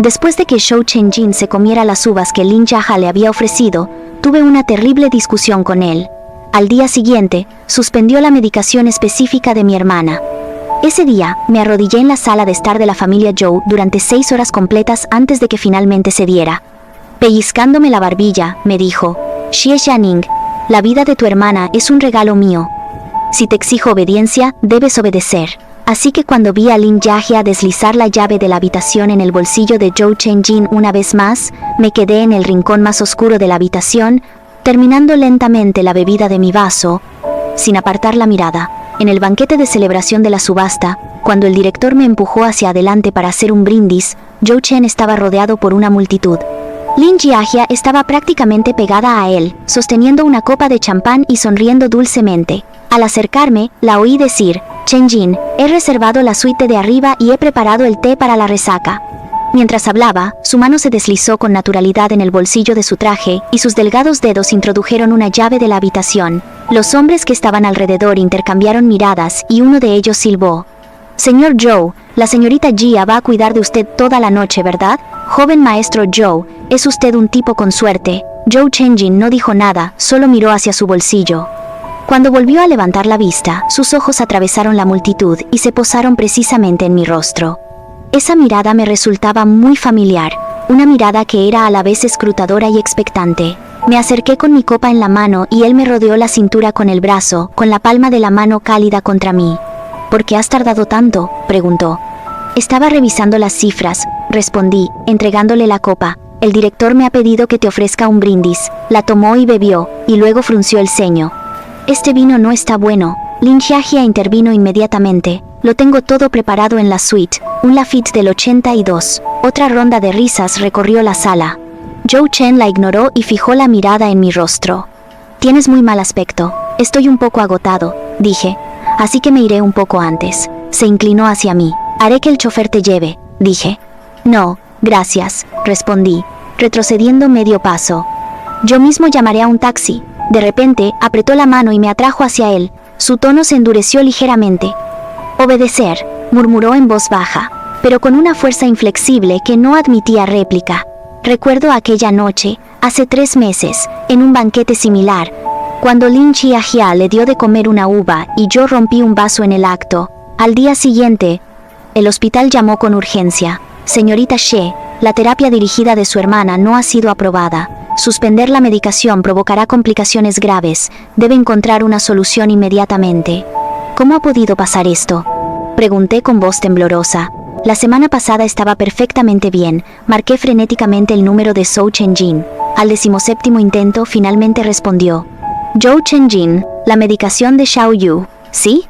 Después de que Zhou Chenjin se comiera las uvas que Lin Jiahe le había ofrecido, tuve una terrible discusión con él. Al día siguiente, suspendió la medicación específica de mi hermana. Ese día, me arrodillé en la sala de estar de la familia Zhou durante 6 horas completas antes de que finalmente cediera. Pellizcándome la barbilla, me dijo: Xie Jianing, la vida de tu hermana es un regalo mío. Si te exijo obediencia, debes obedecer. Así que cuando vi a Lin Jiahe deslizar la llave de la habitación en el bolsillo de Zhou Chenjin una vez más, me quedé en el rincón más oscuro de la habitación, terminando lentamente la bebida de mi vaso, sin apartar la mirada. En el banquete de celebración de la subasta, cuando el director me empujó hacia adelante para hacer un brindis, Zhou Chen estaba rodeado por una multitud. Lin Jiahe estaba prácticamente pegada a él, sosteniendo una copa de champán y sonriendo dulcemente. Al acercarme, la oí decir: Chenjin, he reservado la suite de arriba y he preparado el té para la resaca. Mientras hablaba, su mano se deslizó con naturalidad en el bolsillo de su traje y sus delgados dedos introdujeron una llave de la habitación. Los hombres que estaban alrededor intercambiaron miradas y uno de ellos silbó: Señor Zhou, la señorita Jia va a cuidar de usted toda la noche, ¿verdad? Joven maestro Zhou, es usted un tipo con suerte. Zhou Chenjin no dijo nada, solo miró hacia su bolsillo. Cuando volvió a levantar la vista, sus ojos atravesaron la multitud y se posaron precisamente en mi rostro. Esa mirada me resultaba muy familiar, una mirada que era a la vez escrutadora y expectante. Me acerqué con mi copa en la mano y él me rodeó la cintura con el brazo, con la palma de la mano cálida contra mí. ¿Por qué has tardado tanto?, preguntó. Estaba revisando las cifras, respondí, entregándole la copa. El director me ha pedido que te ofrezca un brindis. La tomó y bebió, y luego frunció el ceño. Este vino no está bueno. Lin Jiahe intervino inmediatamente. Lo tengo todo preparado en la suite, un Lafite del 82. Otra ronda de risas recorrió la sala. Zhou Chen la ignoró y fijó la mirada en mi rostro. Tienes muy mal aspecto. Estoy un poco agotado, dije. Así que me iré un poco antes. Se inclinó hacia mí. Haré que el chofer te lleve, dije. No, gracias, respondí, retrocediendo medio paso. Yo mismo llamaré a un taxi. De repente, apretó la mano y me atrajo hacia él. Su tono se endureció ligeramente. Obedecer, murmuró en voz baja, pero con una fuerza inflexible que no admitía réplica. Recuerdo aquella noche, hace 3 meses, en un banquete similar, cuando Lin Jiahe le dio de comer una uva y yo rompí un vaso en el acto. Al día siguiente, el hospital llamó con urgencia. Señorita Xie, la terapia dirigida de su hermana no ha sido aprobada. Suspender la medicación provocará complicaciones graves. Debe encontrar una solución inmediatamente. ¿Cómo ha podido pasar esto?, pregunté con voz temblorosa. La semana pasada estaba perfectamente bien. Marqué frenéticamente el número de Zhou Chenjin. Al 17º intento, finalmente respondió. Zhou Chenjin, la medicación de Xiao Yu. ¿Sí?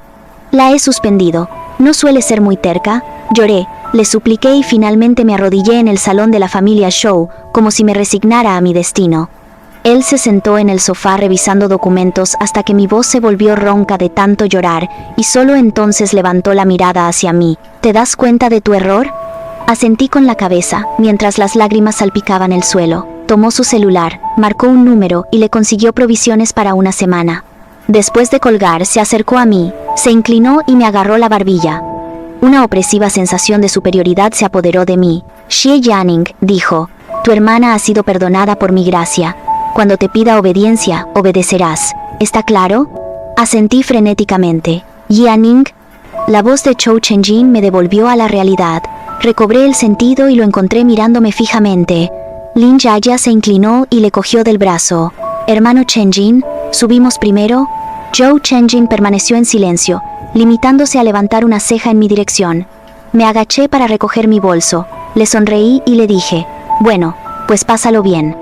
La he suspendido. No suele ser muy terca. Lloré, le supliqué y finalmente me arrodillé en el salón de la familia Zhou, como si me resignara a mi destino. Él se sentó en el sofá revisando documentos hasta que mi voz se volvió ronca de tanto llorar, y solo entonces levantó la mirada hacia mí. ¿Te das cuenta de tu error? Asentí con la cabeza, mientras las lágrimas salpicaban el suelo. Tomó su celular, marcó un número y le consiguió provisiones para una semana. Después de colgar, se acercó a mí, se inclinó y me agarró la barbilla. Una opresiva sensación de superioridad se apoderó de mí. Xie Jianing, dijo, tu hermana ha sido perdonada por mi gracia. Cuando te pida obediencia, obedecerás. ¿Está claro? Asentí frenéticamente. Jianing. La voz de Zhou Chenjin me devolvió a la realidad. Recobré el sentido y lo encontré mirándome fijamente. Lin Jiahe se inclinó y le cogió del brazo. Hermano Chenjin, ¿subimos primero? Zhou Chenjin permaneció en silencio, limitándose a levantar una ceja en mi dirección. Me agaché para recoger mi bolso. Le sonreí y le dije, bueno, pues pásalo bien.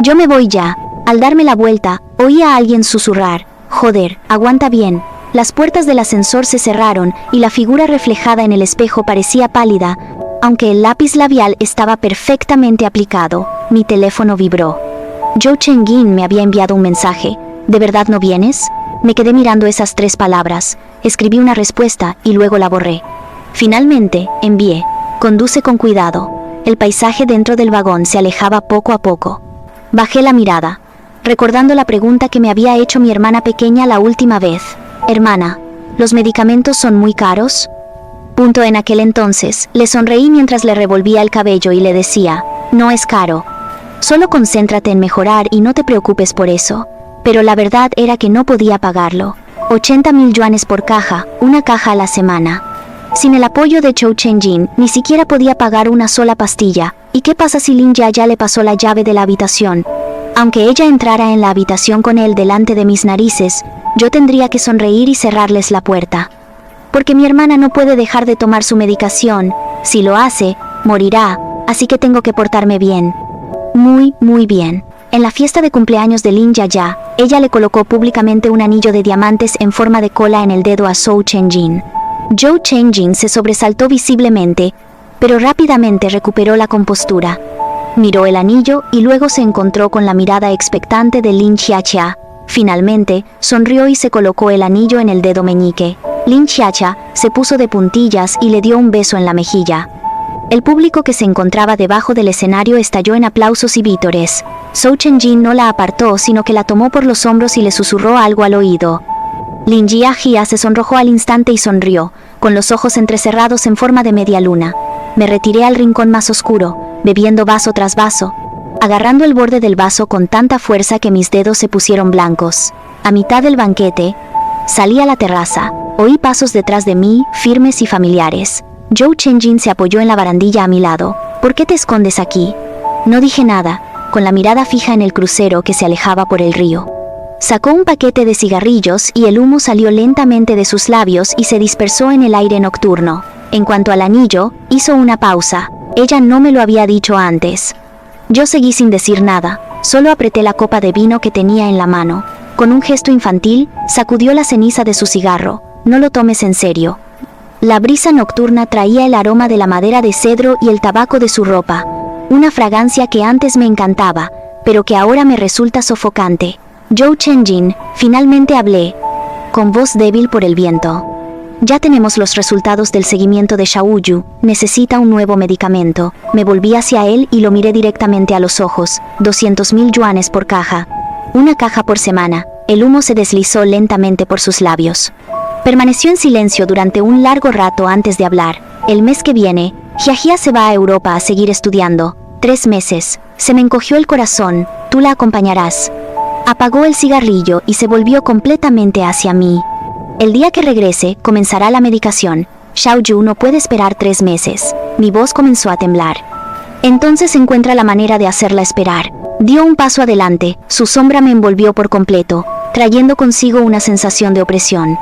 Yo me voy ya. Al darme la vuelta, oí a alguien susurrar, joder, aguanta bien. Las puertas del ascensor se cerraron y la figura reflejada en el espejo parecía pálida, aunque el lápiz labial estaba perfectamente aplicado. Mi teléfono vibró. Zhou Chenjin me había enviado un mensaje. ¿De verdad no vienes? Me quedé mirando esas 3 palabras. Escribí una respuesta y luego la borré. Finalmente, envié. Conduce con cuidado. El paisaje dentro del vagón se alejaba poco a poco. Bajé la mirada, recordando la pregunta que me había hecho mi hermana pequeña la última vez. Hermana, ¿los medicamentos son muy caros? En aquel entonces, le sonreí mientras le revolvía el cabello y le decía, no es caro. Solo concéntrate en mejorar y no te preocupes por eso. Pero la verdad era que no podía pagarlo. 80.000 yuanes por caja, una caja a la semana. Sin el apoyo de Zhou Chenjin, ni siquiera podía pagar una sola pastilla. ¿Y qué pasa si Lin ya le pasó la llave de la habitación? Aunque ella entrara en la habitación con él delante de mis narices, yo tendría que sonreír y cerrarles la puerta. Porque mi hermana no puede dejar de tomar su medicación. Si lo hace, morirá, así que tengo que portarme bien. Muy bien. En la fiesta de cumpleaños de Lin Yaya, ella le colocó públicamente un anillo de diamantes en forma de cola en el dedo a Zhou Chenjin. Zhou Chenjin se sobresaltó visiblemente, pero rápidamente recuperó la compostura. Miró el anillo y luego se encontró con la mirada expectante de Lin Xiaxia. Finalmente, sonrió y se colocó el anillo en el dedo meñique. Lin Xiaxia se puso de puntillas y le dio un beso en la mejilla. El público que se encontraba debajo del escenario estalló en aplausos y vítores. Zhou Chenjin no la apartó, sino que la tomó por los hombros y le susurró algo al oído. Lin Xiaxia se sonrojó al instante y sonrió, con los ojos entrecerrados en forma de media luna. Me retiré al rincón más oscuro, bebiendo vaso tras vaso, agarrando el borde del vaso con tanta fuerza que mis dedos se pusieron blancos. A mitad del banquete, salí a la terraza. Oí pasos detrás de mí, firmes y familiares. Zhou Chenjin se apoyó en la barandilla a mi lado. ¿Por qué te escondes aquí? No dije nada, con la mirada fija en el crucero que se alejaba por el río. Sacó un paquete de cigarrillos y el humo salió lentamente de sus labios y se dispersó en el aire nocturno. En cuanto al anillo, hizo una pausa. Ella no me lo había dicho antes. Yo seguí sin decir nada, solo apreté la copa de vino que tenía en la mano. Con un gesto infantil, sacudió la ceniza de su cigarro. No lo tomes en serio. La brisa nocturna traía el aroma de la madera de cedro y el tabaco de su ropa. Una fragancia que antes me encantaba, pero que ahora me resulta sofocante. Zhou Chenjin, finalmente hablé, con voz débil por el viento. Ya tenemos los resultados del seguimiento de Xiaoyu, necesita un nuevo medicamento. Me volví hacia él y lo miré directamente a los ojos. 200.000 yuanes por caja. Una caja por semana. El humo se deslizó lentamente por sus labios. Permaneció en silencio durante un largo rato antes de hablar. El mes que viene, Xiaxia se va a Europa a seguir estudiando. 3 meses. Se me encogió el corazón. Tú la acompañarás. Apagó el cigarrillo y se volvió completamente hacia mí. El día que regrese, comenzará la medicación. Xiaoyu no puede esperar 3 meses. Mi voz comenzó a temblar. Entonces encuentra la manera de hacerla esperar. Dio un paso adelante. Su sombra me envolvió por completo, trayendo consigo una sensación de opresión.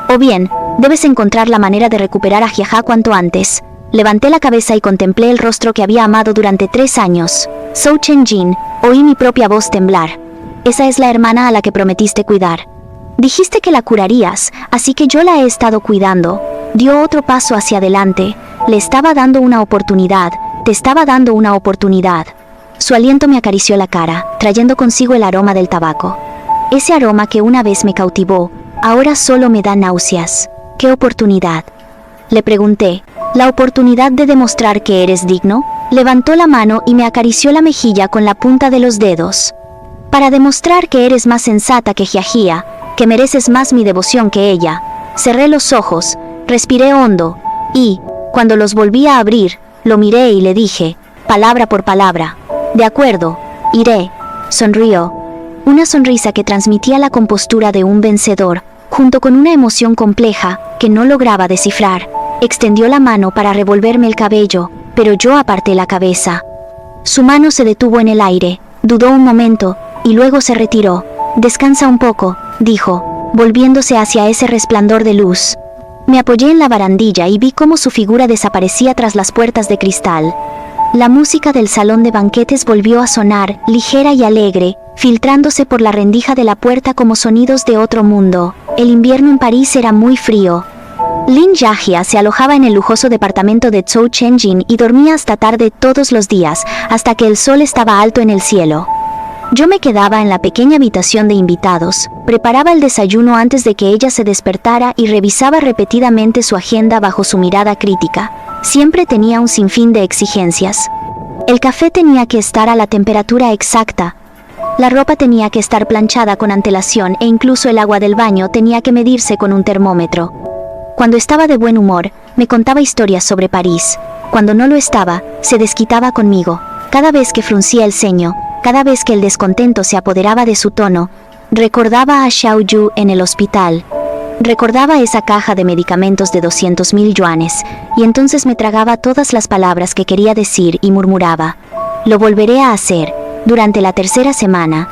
O bien, debes encontrar la manera de recuperar a Xiaxia cuanto antes. Levanté la cabeza y contemplé el rostro que había amado durante 3 años. Zhou Chenjin, oí mi propia voz temblar. Esa es la hermana a la que prometiste cuidar. Dijiste que la curarías, así que yo la he estado cuidando. Dio otro paso hacia adelante. Le estaba dando una oportunidad. Te estaba dando una oportunidad. Su aliento me acarició la cara, trayendo consigo el aroma del tabaco. Ese aroma que una vez me cautivó, ahora solo me da náuseas. ¿Qué oportunidad? Le pregunté. ¿La oportunidad de demostrar que eres digno? Levantó la mano y me acarició la mejilla con la punta de los dedos. Para demostrar que eres más sensata que Xiaxia, que mereces más mi devoción que ella. Cerré los ojos, respiré hondo, y, cuando los volví a abrir, lo miré y le dije, palabra por palabra. De acuerdo, iré. Sonrió. Una sonrisa que transmitía la compostura de un vencedor, junto con una emoción compleja que no lograba descifrar. Extendió la mano para revolverme el cabello, pero yo aparté la cabeza. Su mano se detuvo en el aire, dudó un momento, y luego se retiró. Descansa un poco, dijo, volviéndose hacia ese resplandor de luz. Me apoyé en la barandilla y vi cómo su figura desaparecía tras las puertas de cristal. La música del salón de banquetes volvió a sonar, ligera y alegre, filtrándose por la rendija de la puerta como sonidos de otro mundo. El invierno en París era muy frío. Lin Xiaxia se alojaba en el lujoso departamento de Zhou Chenjin y dormía hasta tarde todos los días, hasta que el sol estaba alto en el cielo. Yo me quedaba en la pequeña habitación de invitados, preparaba el desayuno antes de que ella se despertara y revisaba repetidamente su agenda bajo su mirada crítica. Siempre tenía un sinfín de exigencias. El café tenía que estar a la temperatura exacta. La ropa tenía que estar planchada con antelación e incluso el agua del baño tenía que medirse con un termómetro. Cuando estaba de buen humor, Me contaba historias sobre París. Cuando no lo estaba, se desquitaba conmigo. Cada vez que fruncía el ceño, cada vez que el descontento se apoderaba de su tono, recordaba a Xiao Yu en el hospital. Recordaba esa caja de medicamentos de 200.000 yuanes, y entonces me tragaba todas las palabras que quería decir y murmuraba: lo volveré a hacer. Durante la tercera semana,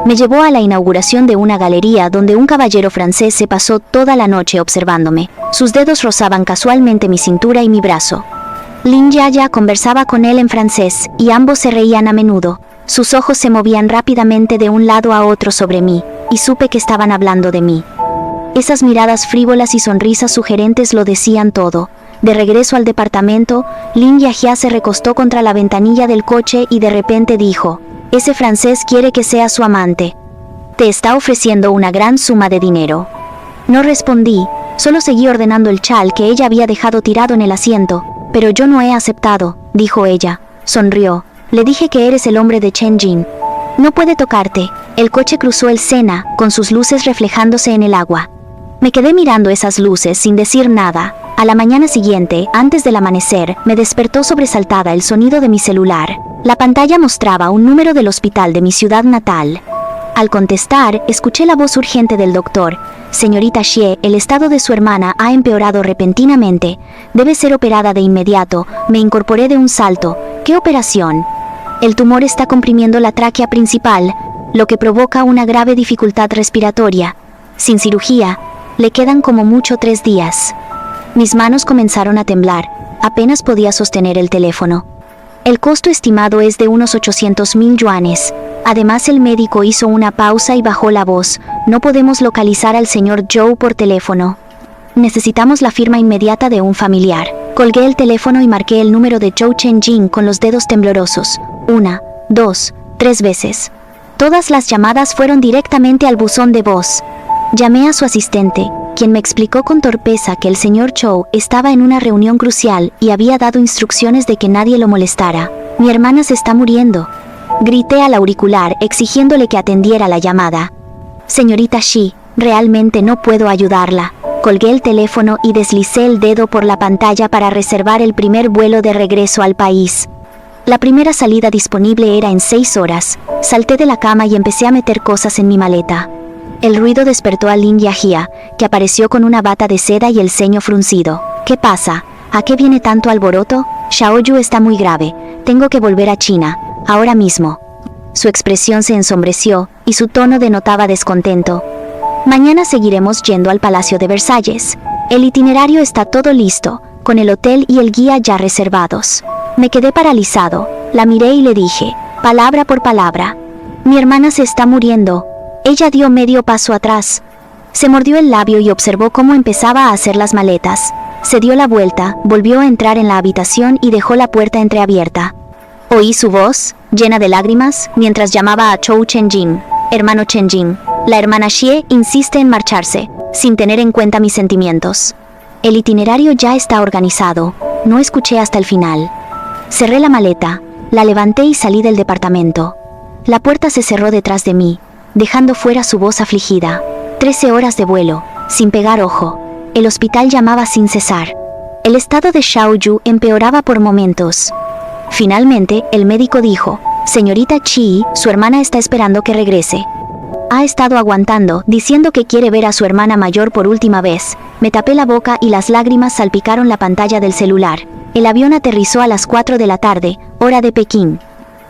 me llevó a la inauguración de una galería donde un caballero francés se pasó toda la noche observándome. Sus dedos rozaban casualmente mi cintura y mi brazo. Lin Yaya conversaba con él en francés, y ambos se reían a menudo. Sus ojos se movían rápidamente de un lado a otro sobre mí, y supe que estaban hablando de mí. Esas miradas frívolas y sonrisas sugerentes lo decían todo. De regreso al departamento, Lin Yaya se recostó contra la ventanilla del coche y de repente dijo: ese francés quiere que sea su amante. Te está ofreciendo una gran suma de dinero. No respondí, solo seguí ordenando el chal que ella había dejado tirado en el asiento. Pero yo no he aceptado, dijo ella. Sonrió. Le dije que eres el hombre de Chen Jin. No puede tocarte. El coche cruzó el Sena, con sus luces reflejándose en el agua. Me quedé mirando esas luces sin decir nada. A la mañana siguiente, antes del amanecer, me despertó sobresaltada el sonido de mi celular. La pantalla mostraba un número del hospital de mi ciudad natal. Al contestar, escuché la voz urgente del doctor. Señorita Xie, el estado de su hermana ha empeorado repentinamente. Debe ser operada de inmediato. Me incorporé de un salto. ¿Qué operación? El tumor está comprimiendo la tráquea principal, lo que provoca una grave dificultad respiratoria. Sin cirugía, le quedan como mucho 3 días. Mis manos comenzaron a temblar. Apenas podía sostener el teléfono. El costo estimado es de unos 800.000 yuanes. Además, el médico hizo una pausa y bajó la voz. No podemos localizar al señor Zhou por teléfono. Necesitamos la firma inmediata de un familiar. Colgué el teléfono y marqué el número de Zhou Chenjin con los dedos temblorosos. 1, 2, 3 veces. Todas las llamadas fueron directamente al buzón de voz. Llamé a su asistente, quien me explicó con torpeza que el señor Zhou estaba en una reunión crucial y había dado instrucciones de que nadie lo molestara. Mi hermana se está muriendo. Grité al auricular exigiéndole que atendiera la llamada. Señorita Xi, realmente no puedo ayudarla. Colgué el teléfono y deslicé el dedo por la pantalla para reservar el primer vuelo de regreso al país. La primera salida disponible era en 6 horas. Salté de la cama y empecé a meter cosas en mi maleta. El ruido despertó a Lin Yajia, que apareció con una bata de seda y el ceño fruncido. ¿Qué pasa? ¿A qué viene tanto alboroto? Xiao Yu está muy grave. Tengo que volver a China, ahora mismo. Su expresión se ensombreció, y su tono denotaba descontento. Mañana seguiremos yendo al Palacio de Versalles. El itinerario está todo listo, con el hotel y el guía ya reservados. Me quedé paralizado. La miré y le dije, palabra por palabra: mi hermana se está muriendo. Ella dio medio paso atrás. Se mordió el labio y observó cómo empezaba a hacer las maletas. Se dio la vuelta, volvió a entrar en la habitación y dejó la puerta entreabierta. Oí su voz, llena de lágrimas, mientras llamaba a Zhou Chenjin. Hermano Chenjin, la hermana Xie insiste en marcharse, sin tener en cuenta mis sentimientos. El itinerario ya está organizado. No escuché hasta el final. Cerré la maleta, la levanté y salí del departamento. La puerta se cerró detrás de mí, dejando fuera su voz afligida. 13 horas de vuelo, sin pegar ojo. El hospital llamaba sin cesar. El estado de Xiao Yu empeoraba por momentos. Finalmente, el médico dijo, señorita Chi, su hermana está esperando que regrese. Ha estado aguantando, diciendo que quiere ver a su hermana mayor por última vez. Me tapé la boca y las lágrimas salpicaron la pantalla del celular. El avión aterrizó a las 4 de la tarde, hora de Pekín.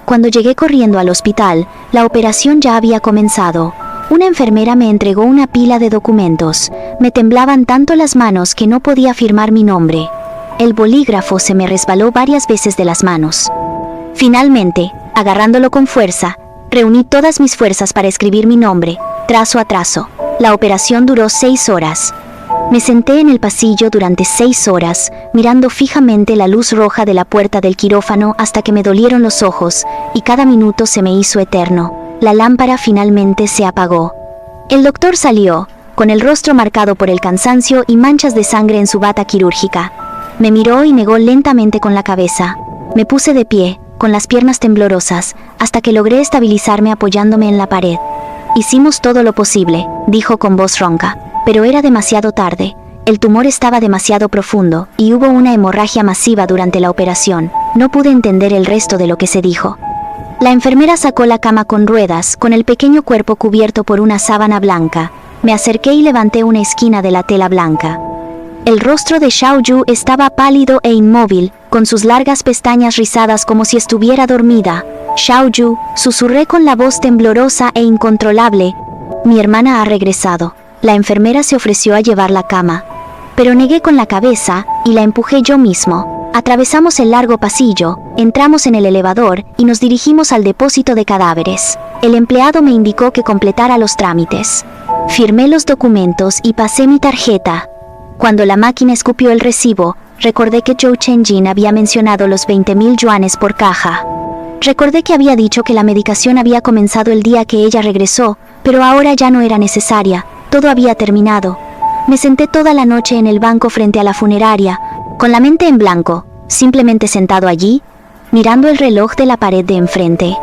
Cuando llegué corriendo al hospital, la operación ya había comenzado. Una enfermera me entregó una pila de documentos. Me temblaban tanto las manos que no podía firmar mi nombre. El bolígrafo se me resbaló varias veces de las manos. Finalmente, agarrándolo con fuerza, reuní todas mis fuerzas para escribir mi nombre, trazo a trazo. La operación duró 6 horas. Me senté en el pasillo durante 6 horas, mirando fijamente la luz roja de la puerta del quirófano hasta que me dolieron los ojos, y cada minuto se me hizo eterno. La lámpara finalmente se apagó. El doctor salió, con el rostro marcado por el cansancio y manchas de sangre en su bata quirúrgica. Me miró y negó lentamente con la cabeza. Me puse de pie, con las piernas temblorosas, hasta que logré estabilizarme apoyándome en la pared. Hicimos todo lo posible, dijo con voz ronca, pero era demasiado tarde. El tumor estaba demasiado profundo, y hubo una hemorragia masiva durante la operación. No pude entender el resto de lo que se dijo. La enfermera sacó la cama con ruedas, con el pequeño cuerpo cubierto por una sábana blanca. Me acerqué y levanté una esquina de la tela blanca. El rostro de Xiao Yu estaba pálido e inmóvil, con sus largas pestañas rizadas como si estuviera dormida. Xiao Yu, susurré con la voz temblorosa e incontrolable. Mi hermana ha regresado. La enfermera se ofreció a llevar la cama, pero negué con la cabeza y la empujé yo mismo. Atravesamos el largo pasillo, entramos en el elevador y nos dirigimos al depósito de cadáveres. El empleado me indicó que completara los trámites. Firmé los documentos y pasé mi tarjeta. Cuando la máquina escupió el recibo, recordé que Zhou Chenjin había mencionado los 20.000 yuanes por caja. Recordé que había dicho que la medicación había comenzado el día que ella regresó, pero ahora ya no era necesaria, todo había terminado. Me senté toda la noche en el banco frente a la funeraria, con la mente en blanco, simplemente sentado allí, mirando el reloj de la pared de enfrente.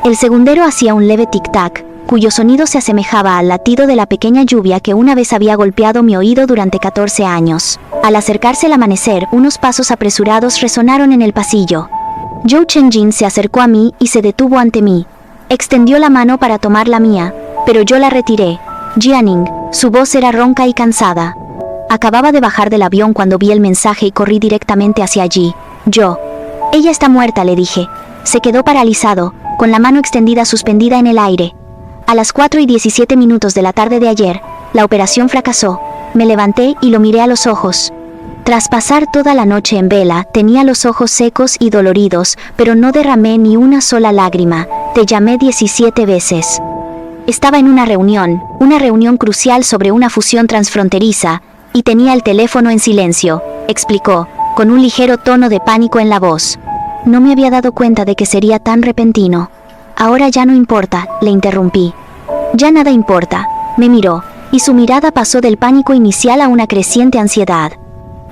El segundero hacía un leve tic-tac, cuyo sonido se asemejaba al latido de la pequeña lluvia que una vez había golpeado mi oído durante 14 años. Al acercarse el amanecer, unos pasos apresurados resonaron en el pasillo. Zhou Chenjin se acercó a mí y se detuvo ante mí. Extendió la mano para tomar la mía, pero yo la retiré. Jianing, su voz era ronca y cansada. Acababa de bajar del avión cuando vi el mensaje y corrí directamente hacia allí. Ella está muerta, le dije. Se quedó paralizado, con la mano extendida suspendida en el aire. A las 4:17 de la tarde de ayer, la operación fracasó. Me levanté y lo miré a los ojos. Tras pasar toda la noche en vela, tenía los ojos secos y doloridos, pero no derramé ni una sola lágrima. Te llamé 17 veces. Estaba en una reunión crucial sobre una fusión transfronteriza, y tenía el teléfono en silencio, explicó, con un ligero tono de pánico en la voz. No me había dado cuenta de que sería tan repentino. Ahora ya no importa, le interrumpí. Ya nada importa, me miró, y su mirada pasó del pánico inicial a una creciente ansiedad.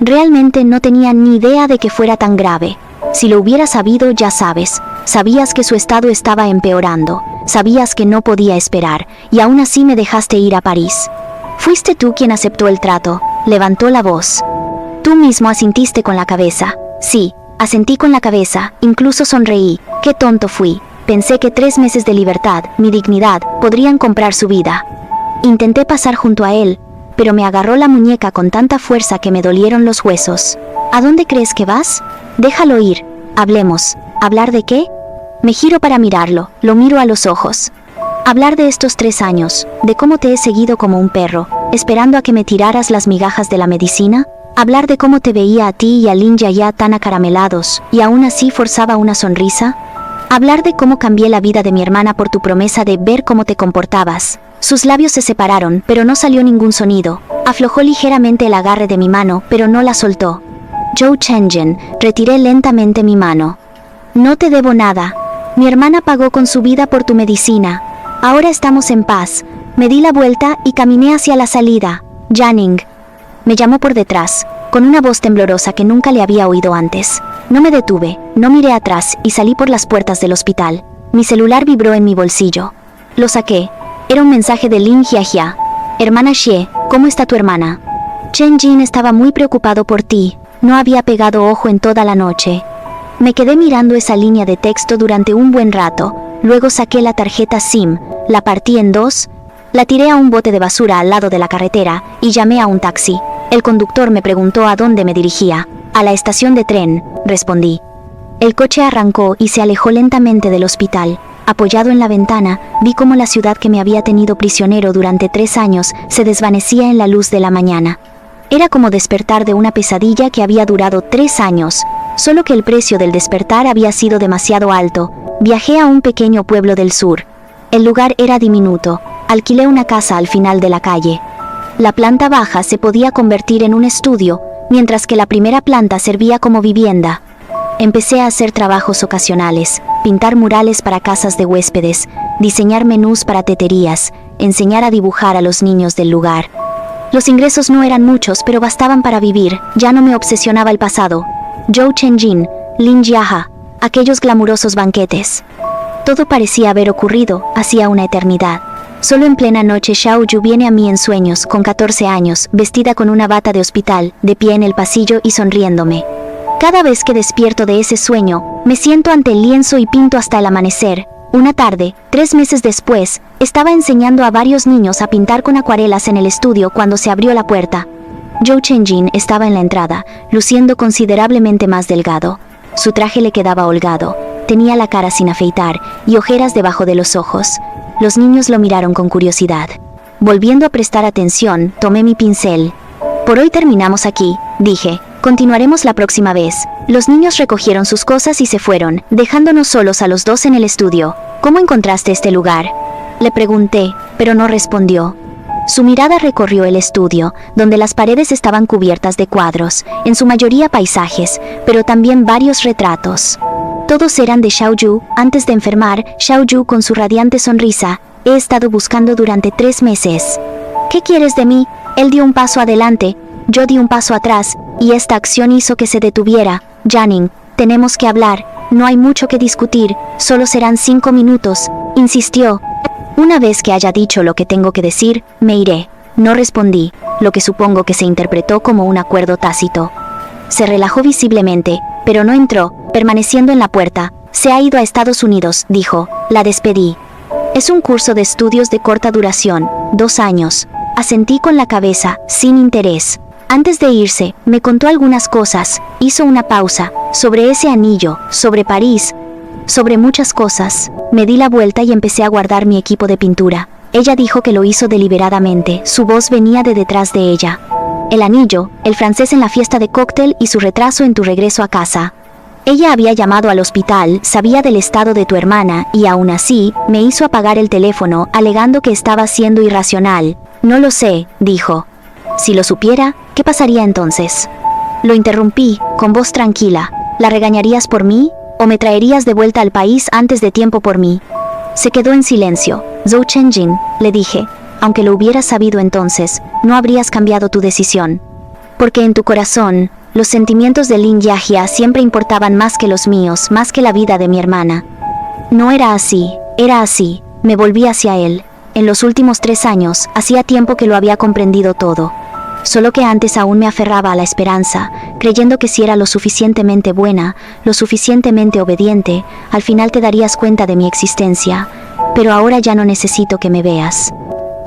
Realmente no tenía ni idea de que fuera tan grave. Si lo hubiera sabido, ya sabes, sabías que su estado estaba empeorando, sabías que no podía esperar, y aún así me dejaste ir a París. Fuiste tú quien aceptó el trato, levantó la voz. Tú mismo asintiste con la cabeza. Sí, asentí con la cabeza, incluso sonreí. Qué tonto fui. Pensé que 3 meses de libertad, mi dignidad, podrían comprar su vida. Intenté pasar junto a él, pero me agarró la muñeca con tanta fuerza que me dolieron los huesos. ¿A dónde crees que vas? Déjalo ir. Hablemos. ¿Hablar de qué? Me giro para mirarlo, lo miro a los ojos. Hablar de estos 3 años, de cómo te he seguido como un perro, esperando a que me tiraras las migajas de la medicina. Hablar de cómo te veía a ti y a Lin Yaya tan acaramelados, y aún así forzaba una sonrisa. Hablar de cómo cambié la vida de mi hermana por tu promesa de ver cómo te comportabas. Sus labios se separaron, pero no salió ningún sonido. Aflojó ligeramente el agarre de mi mano, pero no la soltó. Zhou Chenjin, retiré lentamente mi mano. No te debo nada. Mi hermana pagó con su vida por tu medicina. Ahora estamos en paz. Me di la vuelta y caminé hacia la salida. Jianing. Me llamó por detrás, con una voz temblorosa que nunca le había oído antes. No me detuve, no miré atrás y salí por las puertas del hospital. Mi celular vibró en mi bolsillo. Lo saqué. Era un mensaje de Lin Jiajia. Hermana Xie, ¿cómo está tu hermana? Chen Jin estaba muy preocupado por ti. No había pegado ojo en toda la noche. Me quedé mirando esa línea de texto durante un buen rato. Luego saqué la tarjeta SIM, la partí en 2, la tiré a un bote de basura al lado de la carretera y llamé a un taxi. El conductor me preguntó a dónde me dirigía. A la estación de tren, respondí. El coche arrancó y se alejó lentamente del hospital. Apoyado en la ventana, vi cómo la ciudad que me había tenido prisionero durante 3 años se desvanecía en la luz de la mañana. Era como despertar de una pesadilla que había durado 3 años, solo que el precio del despertar había sido demasiado alto. Viajé a un pequeño pueblo del sur. El lugar era diminuto. Alquilé una casa al final de la calle. La planta baja se podía convertir en un estudio, mientras que la primera planta servía como vivienda. Empecé a hacer trabajos ocasionales, pintar murales para casas de huéspedes, diseñar menús para teterías, enseñar a dibujar a los niños del lugar. Los ingresos no eran muchos, pero bastaban para vivir. Ya no me obsesionaba el pasado. Zhou Chenjin, Lin Jiaja, aquellos glamurosos banquetes. Todo parecía haber ocurrido hacía una eternidad. Solo en plena noche Xiao Yu viene a mí en sueños, con 14 años, vestida con una bata de hospital, de pie en el pasillo y sonriéndome. Cada vez que despierto de ese sueño, me siento ante el lienzo y pinto hasta el amanecer. Una tarde, 3 meses después, estaba enseñando a varios niños a pintar con acuarelas en el estudio cuando se abrió la puerta. Zhou Chenjin estaba en la entrada, luciendo considerablemente más delgado. Su traje le quedaba holgado, tenía la cara sin afeitar y ojeras debajo de los ojos. Los niños lo miraron con curiosidad. Volviendo a prestar atención, tomé mi pincel. Por hoy terminamos aquí, dije. Continuaremos la próxima vez. Los niños recogieron sus cosas y se fueron, dejándonos solos a los dos en el estudio. ¿Cómo encontraste este lugar?, le pregunté, pero no respondió. Su mirada recorrió el estudio, donde las paredes estaban cubiertas de cuadros, en su mayoría paisajes, pero también varios retratos. Todos eran de Xiao Yu. Antes de enfermar, Xiao Yu con su radiante sonrisa, he estado buscando durante 3 meses. ¿Qué quieres de mí? Él dio un paso adelante, yo di un paso atrás, y esta acción hizo que se detuviera. Jianing, tenemos que hablar, no hay mucho que discutir, solo serán 5 minutos, insistió. Una vez que haya dicho lo que tengo que decir, me iré. No respondí, lo que supongo que se interpretó como un acuerdo tácito. Se relajó visiblemente, pero no entró, permaneciendo en la puerta. Se ha ido a Estados Unidos, dijo. La despedí. Es un curso de estudios de corta duración, 2 años. Asentí con la cabeza, sin interés. Antes de irse, me contó algunas cosas, hizo una pausa, sobre ese anillo, sobre París, sobre muchas cosas. Me di la vuelta y empecé a guardar mi equipo de pintura. Ella dijo que lo hizo deliberadamente, su voz venía de detrás de ella. El anillo, el francés en la fiesta de cóctel y su retraso en tu regreso a casa. Ella había llamado al hospital, sabía del estado de tu hermana y aún así, me hizo apagar el teléfono, alegando que estaba siendo irracional. No lo sé, dijo. Si lo supiera, ¿qué pasaría entonces? Lo interrumpí, con voz tranquila. ¿La regañarías por mí? ¿O me traerías de vuelta al país antes de tiempo por mí? Se quedó en silencio. Zhou Chenjin, le dije, aunque lo hubieras sabido entonces, no habrías cambiado tu decisión. Porque en tu corazón, los sentimientos de Lin Yajia siempre importaban más que los míos, más que la vida de mi hermana. No era así, era así. Me volví hacia él. En los últimos 3 años, hacía tiempo que lo había comprendido todo. Solo que antes aún me aferraba a la esperanza, creyendo que si era lo suficientemente buena, lo suficientemente obediente, al final te darías cuenta de mi existencia. Pero ahora ya no necesito que me veas.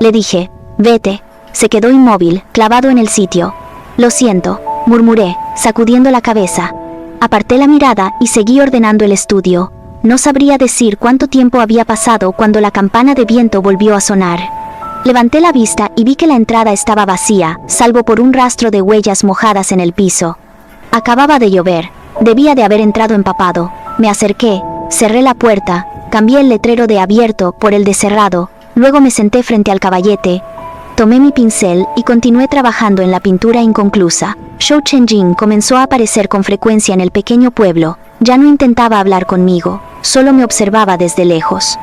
Le dije, vete. Se quedó inmóvil, clavado en el sitio. Lo siento, murmuré, sacudiendo la cabeza. Aparté la mirada y seguí ordenando el estudio. No sabría decir cuánto tiempo había pasado cuando la campana de viento volvió a sonar. Levanté la vista y vi que la entrada estaba vacía, salvo por un rastro de huellas mojadas en el piso. Acababa de llover. Debía de haber entrado empapado. Me acerqué, cerré la puerta, cambié el letrero de abierto por el de cerrado, luego me senté frente al caballete. Tomé mi pincel y continué trabajando en la pintura inconclusa. Zhou Chenjin comenzó a aparecer con frecuencia en el pequeño pueblo. Ya no intentaba hablar conmigo, solo me observaba desde lejos.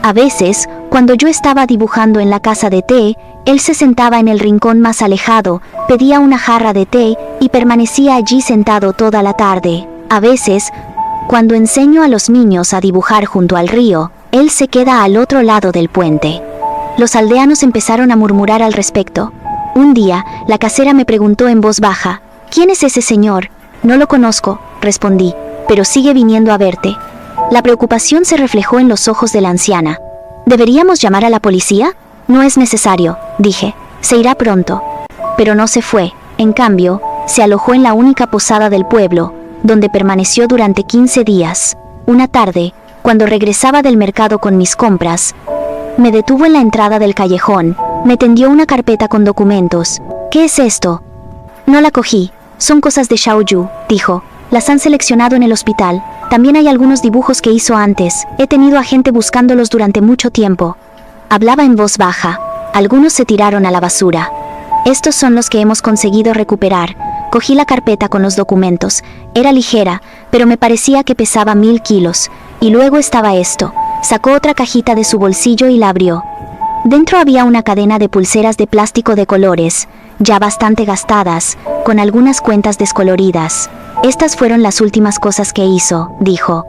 A veces, cuando yo estaba dibujando en la casa de té, él se sentaba en el rincón más alejado, pedía una jarra de té y permanecía allí sentado toda la tarde. A veces, cuando enseño a los niños a dibujar junto al río, él se queda al otro lado del puente. Los aldeanos empezaron a murmurar al respecto. Un día, la casera me preguntó en voz baja, ¿quién es ese señor? No lo conozco, respondí, pero sigue viniendo a verte. La preocupación se reflejó en los ojos de la anciana. ¿Deberíamos llamar a la policía? No es necesario, dije. Se irá pronto. Pero no se fue. En cambio, se alojó en la única posada del pueblo, donde permaneció durante 15 días. Una tarde, cuando regresaba del mercado con mis compras, me detuvo en la entrada del callejón. Me tendió una carpeta con documentos. ¿Qué es esto? No la cogí. Son cosas de Xiao Yu, dijo. Las han seleccionado en el hospital. También hay algunos dibujos que hizo antes. He tenido a gente buscándolos durante mucho tiempo. Hablaba en voz baja. Algunos se tiraron a la basura. Estos son los que hemos conseguido recuperar. Cogí la carpeta con los documentos. Era ligera, pero me parecía que pesaba 1000 kilos. Y luego estaba esto. Sacó otra cajita de su bolsillo y la abrió. Dentro había una cadena de pulseras de plástico de colores, ya bastante gastadas, con algunas cuentas descoloridas. Estas fueron las últimas cosas que hizo, dijo.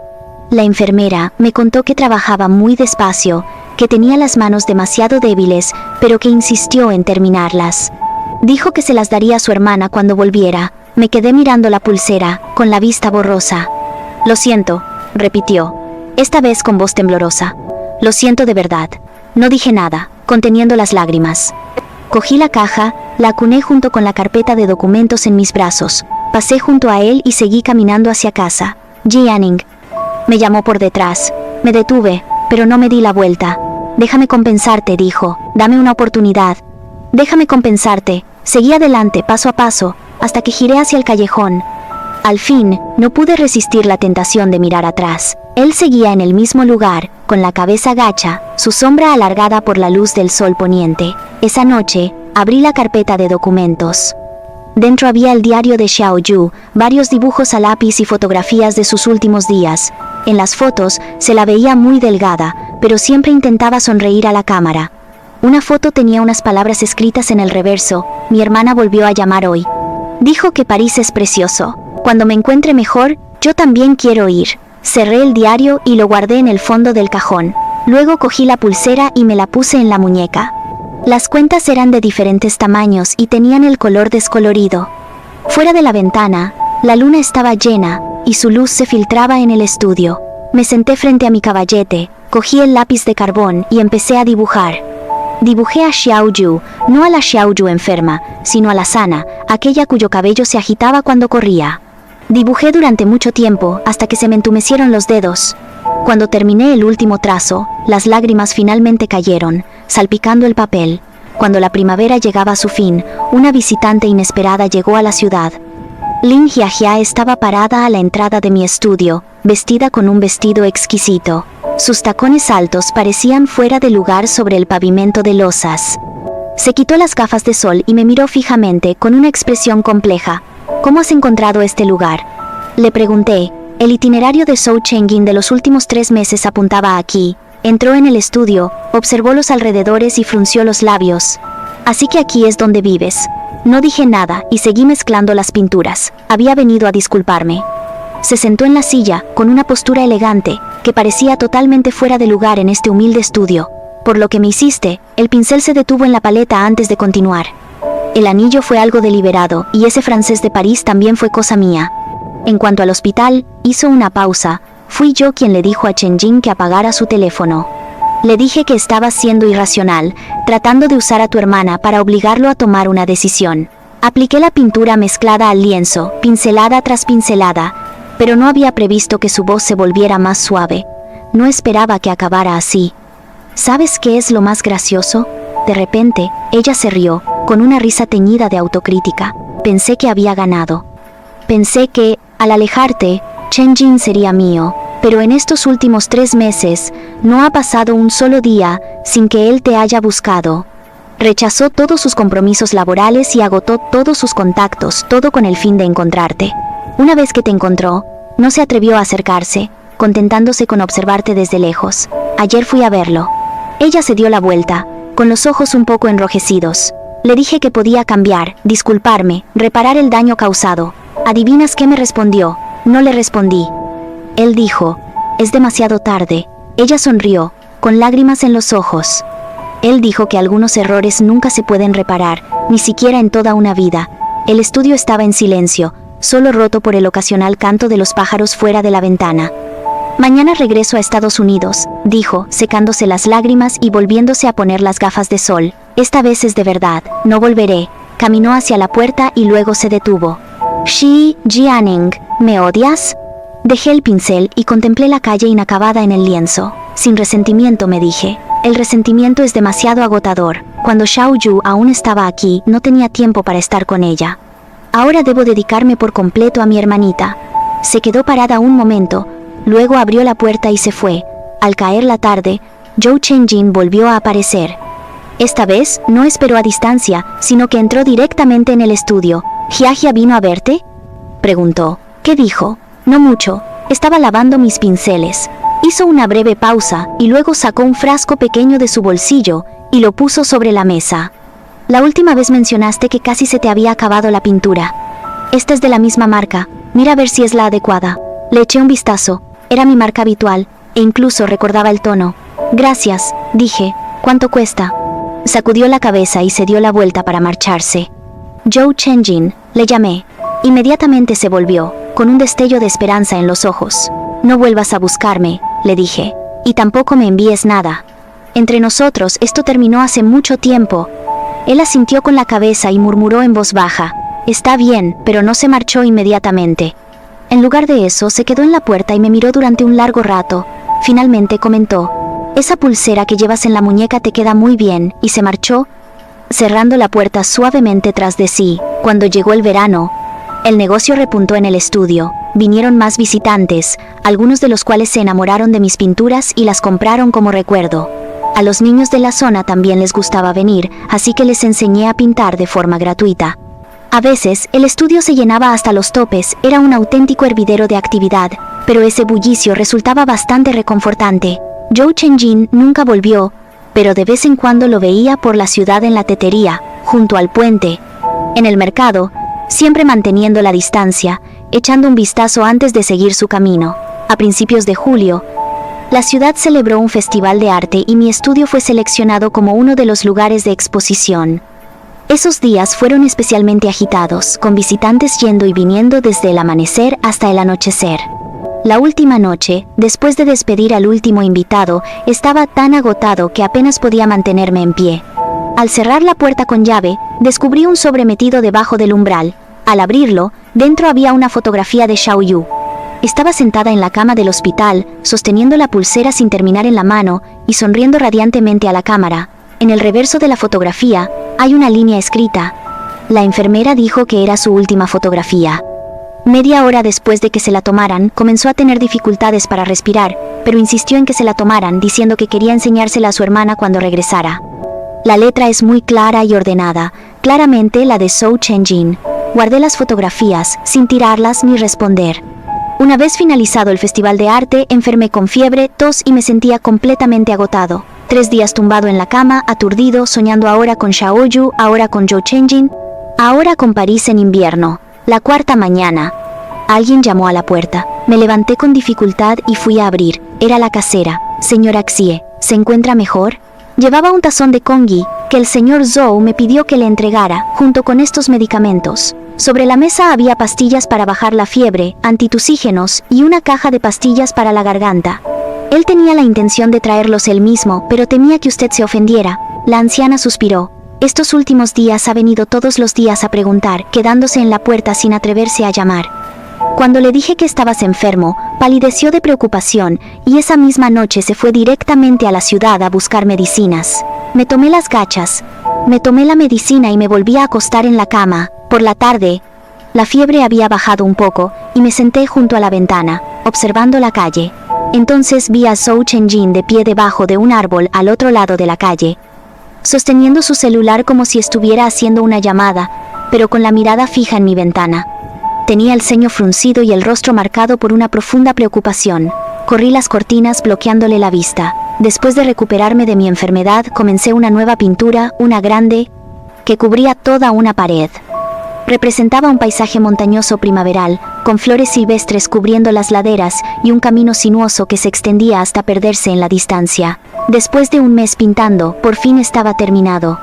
La enfermera me contó que trabajaba muy despacio, que tenía las manos demasiado débiles, pero que insistió en terminarlas. Dijo que se las daría a su hermana cuando volviera. Me quedé mirando la pulsera, con la vista borrosa. Lo siento, repitió, esta vez con voz temblorosa. Lo siento de verdad. No dije nada, conteniendo las lágrimas. Cogí la caja, la acuné junto con la carpeta de documentos en mis brazos. Pasé junto a él y seguí caminando hacia casa. Jianing. Me llamó por detrás. Me detuve, pero no me di la vuelta. Déjame compensarte, dijo. Dame una oportunidad. Déjame compensarte. Seguí adelante, paso a paso, hasta que giré hacia el callejón. Al fin, no pude resistir la tentación de mirar atrás. Él seguía en el mismo lugar, con la cabeza gacha, su sombra alargada por la luz del sol poniente. Esa noche, abrí la carpeta de documentos. Dentro había el diario de Xiao Yu, varios dibujos a lápiz y fotografías de sus últimos días. En las fotos, se la veía muy delgada, pero siempre intentaba sonreír a la cámara. Una foto tenía unas palabras escritas en el reverso. Mi hermana volvió a llamar hoy. Dijo que París es precioso. Cuando me encuentre mejor, yo también quiero ir. Cerré el diario y lo guardé en el fondo del cajón. Luego cogí la pulsera y me la puse en la muñeca. Las cuentas eran de diferentes tamaños y tenían el color descolorido. Fuera de la ventana, la luna estaba llena y su luz se filtraba en el estudio. Me senté frente a mi caballete, cogí el lápiz de carbón y empecé a dibujar. Dibujé a Xiao Yu, no a la Xiao Yu enferma, sino a la sana, aquella cuyo cabello se agitaba cuando corría. Dibujé durante mucho tiempo, hasta que se me entumecieron los dedos. Cuando terminé el último trazo, las lágrimas finalmente cayeron, salpicando el papel. Cuando la primavera llegaba a su fin, una visitante inesperada llegó a la ciudad. Lin Jiajia estaba parada a la entrada de mi estudio, vestida con un vestido exquisito. Sus tacones altos parecían fuera de lugar sobre el pavimento de losas. Se quitó las gafas de sol y me miró fijamente con una expresión compleja. ¿Cómo has encontrado este lugar?, le pregunté. El itinerario de Zhou Chengyin de los últimos 3 meses apuntaba aquí. Entró en el estudio, observó los alrededores y frunció los labios. Así que aquí es donde vives. No dije nada y seguí mezclando las pinturas. Había venido a disculparme. Se sentó en la silla, con una postura elegante, que parecía totalmente fuera de lugar en este humilde estudio. Por lo que me hiciste, el pincel se detuvo en la paleta antes de continuar. El anillo fue algo deliberado, y ese francés de París también fue cosa mía. En cuanto al hospital, hizo una pausa. Fui yo quien le dijo a Chenjin que apagara su teléfono. Le dije que estabas siendo irracional, tratando de usar a tu hermana para obligarlo a tomar una decisión. Apliqué la pintura mezclada al lienzo, pincelada tras pincelada, pero no había previsto que su voz se volviera más suave. No esperaba que acabara así. ¿Sabes qué es lo más gracioso? De repente, ella se rió, con una risa teñida de autocrítica. Pensé que había ganado. Pensé que, al alejarte, Chenjin sería mío, pero en estos últimos 3 meses, no ha pasado un solo día sin que él te haya buscado. Rechazó todos sus compromisos laborales y agotó todos sus contactos, todo con el fin de encontrarte. Una vez que te encontró, no se atrevió a acercarse, contentándose con observarte desde lejos. Ayer fui a verlo. Ella se dio la vuelta, con los ojos un poco enrojecidos. Le dije que podía cambiar, disculparme, reparar el daño causado. ¿Adivinas qué me respondió? No le respondí. Él dijo, es demasiado tarde. Ella sonrió, con lágrimas en los ojos. Él dijo que algunos errores nunca se pueden reparar, ni siquiera en toda una vida. El estudio estaba en silencio, solo roto por el ocasional canto de los pájaros fuera de la ventana. Mañana regreso a Estados Unidos, dijo, secándose las lágrimas y volviéndose a poner las gafas de sol. Esta vez es de verdad, no volveré. Caminó hacia la puerta y luego se detuvo. Shi Jianing, ¿me odias? Dejé el pincel y contemplé la calle inacabada en el lienzo. Sin resentimiento, me dije. El resentimiento es demasiado agotador. Cuando Xiao Yu aún estaba aquí, no tenía tiempo para estar con ella. Ahora debo dedicarme por completo a mi hermanita. Se quedó parada un momento, luego abrió la puerta y se fue. Al caer la tarde, Zhou Chenjin volvió a aparecer. Esta vez, no esperó a distancia, sino que entró directamente en el estudio. ¿Jiajia vino a verte?, preguntó. ¿Qué dijo? No mucho, estaba lavando mis pinceles. Hizo una breve pausa y luego sacó un frasco pequeño de su bolsillo y lo puso sobre la mesa. La última vez mencionaste que casi se te había acabado la pintura. Esta es de la misma marca, mira a ver si es la adecuada. Le eché un vistazo, era mi marca habitual, e incluso recordaba el tono. Gracias, dije. ¿Cuánto cuesta? Sacudió la cabeza y se dio la vuelta para marcharse. Zhou Chenjin, le llamé. Inmediatamente se volvió, con un destello de esperanza en los ojos. No vuelvas a buscarme, le dije. Y tampoco me envíes nada. Entre nosotros esto terminó hace mucho tiempo. Él asintió con la cabeza y murmuró en voz baja. Está bien, pero no se marchó inmediatamente. En lugar de eso, se quedó en la puerta y me miró durante un largo rato. Finalmente comentó. Esa pulsera que llevas en la muñeca te queda muy bien, y se marchó, cerrando la puerta suavemente tras de sí. Cuando llegó el verano, el negocio repuntó en el estudio. Vinieron más visitantes, algunos de los cuales se enamoraron de mis pinturas y las compraron como recuerdo. A los niños de la zona también les gustaba venir, así que les enseñé a pintar de forma gratuita. A veces, el estudio se llenaba hasta los topes, era un auténtico hervidero de actividad, pero ese bullicio resultaba bastante reconfortante. Zhou Chenjin nunca volvió, pero de vez en cuando lo veía por la ciudad en la tetería, junto al puente. En el mercado, siempre manteniendo la distancia, echando un vistazo antes de seguir su camino. A principios de julio, la ciudad celebró un festival de arte y mi estudio fue seleccionado como uno de los lugares de exposición. Esos días fueron especialmente agitados, con visitantes yendo y viniendo desde el amanecer hasta el anochecer. La última noche, después de despedir al último invitado, estaba tan agotado que apenas podía mantenerme en pie. Al cerrar la puerta con llave, descubrí un sobre metido debajo del umbral. Al abrirlo, dentro había una fotografía de Xiaoyu. Estaba sentada en la cama del hospital, sosteniendo la pulsera sin terminar en la mano y sonriendo radiantemente a la cámara. En el reverso de la fotografía, hay una línea escrita. La enfermera dijo que era su última fotografía. Media hora después de que se la tomaran, comenzó a tener dificultades para respirar, pero insistió en que se la tomaran, diciendo que quería enseñársela a su hermana cuando regresara. La letra es muy clara y ordenada, claramente la de Zhou Chenjin. Guardé las fotografías, sin tirarlas ni responder. Una vez finalizado el festival de arte, enfermé con fiebre, tos y me sentía completamente agotado. 3 días tumbado en la cama, aturdido, soñando ahora con Xiaoyu, ahora con Zhou Chenjin, ahora con París en invierno. La 4ª mañana. Alguien llamó a la puerta. Me levanté con dificultad y fui a abrir. Era la casera. Señora Xie, ¿se encuentra mejor? Llevaba un tazón de congui, que el señor Zhou me pidió que le entregara, junto con estos medicamentos. Sobre la mesa había pastillas para bajar la fiebre, antitusígenos y una caja de pastillas para la garganta. Él tenía la intención de traerlos él mismo, pero temía que usted se ofendiera. La anciana suspiró. Estos últimos días ha venido todos los días a preguntar, quedándose en la puerta sin atreverse a llamar. Cuando le dije que estabas enfermo, palideció de preocupación, y esa misma noche se fue directamente a la ciudad a buscar medicinas. Me tomé las gachas, me tomé la medicina y me volví a acostar en la cama. Por la tarde, la fiebre había bajado un poco, y me senté junto a la ventana, observando la calle. Entonces vi a Zhou Chenjin de pie debajo de un árbol al otro lado de la calle, sosteniendo su celular como si estuviera haciendo una llamada, pero con la mirada fija en mi ventana. Tenía el ceño fruncido y el rostro marcado por una profunda preocupación. Corrí las cortinas bloqueándole la vista. Después de recuperarme de mi enfermedad, comencé una nueva pintura, una grande, que cubría toda una pared. Representaba un paisaje montañoso primaveral, con flores silvestres cubriendo las laderas y un camino sinuoso que se extendía hasta perderse en la distancia. Después de un mes pintando, por fin estaba terminado.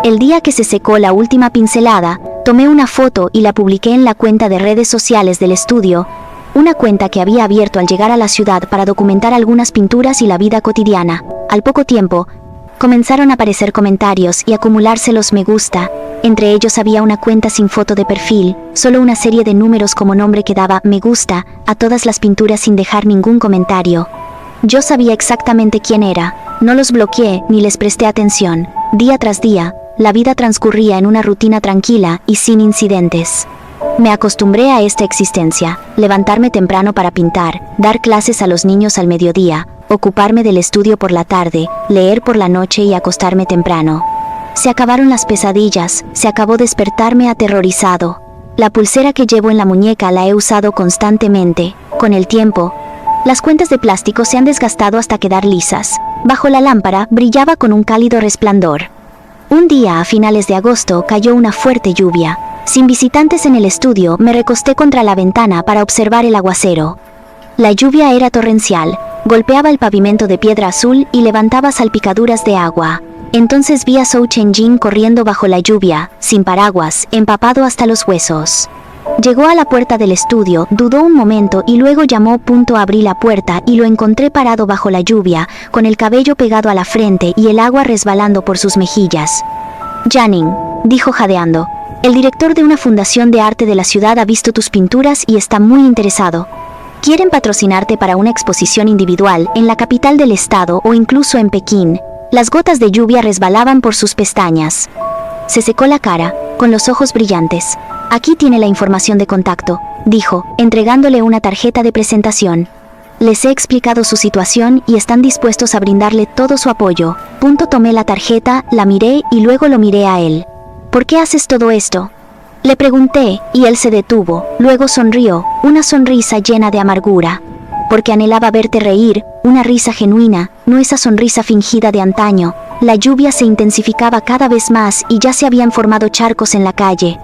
El día que se secó la última pincelada, tomé una foto y la publiqué en la cuenta de redes sociales del estudio, una cuenta que había abierto al llegar a la ciudad para documentar algunas pinturas y la vida cotidiana. Al poco tiempo, comenzaron a aparecer comentarios y acumularse los me gusta. Entre ellos había una cuenta sin foto de perfil, solo una serie de números como nombre que daba me gusta a todas las pinturas sin dejar ningún comentario. Yo sabía exactamente quién era, no los bloqueé ni les presté atención. Día tras día, la vida transcurría en una rutina tranquila y sin incidentes. Me acostumbré a esta existencia, levantarme temprano para pintar, dar clases a los niños al mediodía, ocuparme del estudio por la tarde, leer por la noche y acostarme temprano. Se acabaron las pesadillas, se acabó despertarme aterrorizado. La pulsera que llevo en la muñeca la he usado constantemente. Con el tiempo, las cuentas de plástico se han desgastado hasta quedar lisas. Bajo la lámpara brillaba con un cálido resplandor. Un día a finales de agosto cayó una fuerte lluvia. Sin visitantes en el estudio, me recosté contra la ventana para observar el aguacero. La lluvia era torrencial, golpeaba el pavimento de piedra azul y levantaba salpicaduras de agua. Entonces vi a Zhou Chenjing corriendo bajo la lluvia, sin paraguas, empapado hasta los huesos. Llegó a la puerta del estudio, dudó un momento y luego llamó. Abrí la puerta y lo encontré parado bajo la lluvia, con el cabello pegado a la frente y el agua resbalando por sus mejillas. Jianing, dijo jadeando, el director de una fundación de arte de la ciudad ha visto tus pinturas y está muy interesado. Quieren patrocinarte para una exposición individual en la capital del estado o incluso en Pekín. Las gotas de lluvia resbalaban por sus pestañas. Se secó la cara, con los ojos brillantes. Aquí tiene la información de contacto, dijo, entregándole una tarjeta de presentación. Les he explicado su situación y están dispuestos a brindarle todo su apoyo. Tomé la tarjeta, la miré y luego lo miré a él. ¿Por qué haces todo esto? Le pregunté, y él se detuvo, luego sonrió, una sonrisa llena de amargura. Porque anhelaba verte reír, una risa genuina, no esa sonrisa fingida de antaño. La lluvia se intensificaba cada vez más y ya se habían formado charcos en la calle.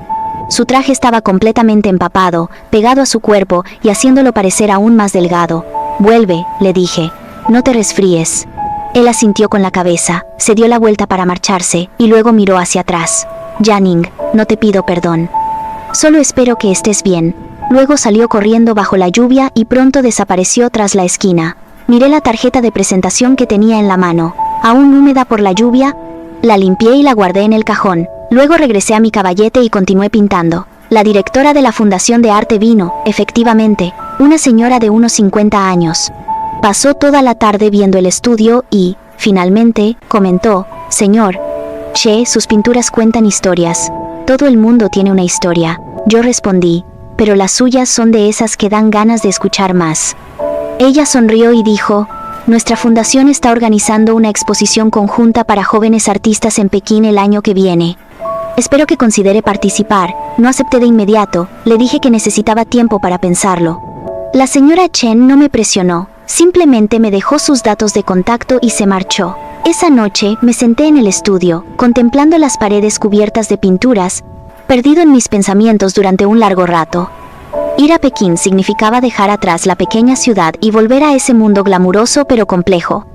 Su traje estaba completamente empapado, pegado a su cuerpo y haciéndolo parecer aún más delgado. Vuelve, le dije, no te resfríes. Él asintió con la cabeza, se dio la vuelta para marcharse y luego miró hacia atrás. Jianing, no te pido perdón. Solo espero que estés bien. Luego salió corriendo bajo la lluvia y pronto desapareció tras la esquina. Miré la tarjeta de presentación que tenía en la mano. Aún húmeda por la lluvia, la limpié y la guardé en el cajón. Luego regresé a mi caballete y continué pintando. La directora de la Fundación de Arte vino, efectivamente, una señora de unos 50 años. Pasó toda la tarde viendo el estudio y, finalmente, comentó, señor Che, sus pinturas cuentan historias. Todo el mundo tiene una historia. Yo respondí, pero las suyas son de esas que dan ganas de escuchar más. Ella sonrió y dijo, nuestra fundación está organizando una exposición conjunta para jóvenes artistas en Pekín el año que viene. Espero que considere participar. No acepté de inmediato, le dije que necesitaba tiempo para pensarlo. La señora Chen no me presionó, simplemente me dejó sus datos de contacto y se marchó. Esa noche me senté en el estudio, contemplando las paredes cubiertas de pinturas, perdido en mis pensamientos durante un largo rato. Ir a Pekín significaba dejar atrás la pequeña ciudad y volver a ese mundo glamuroso pero complejo.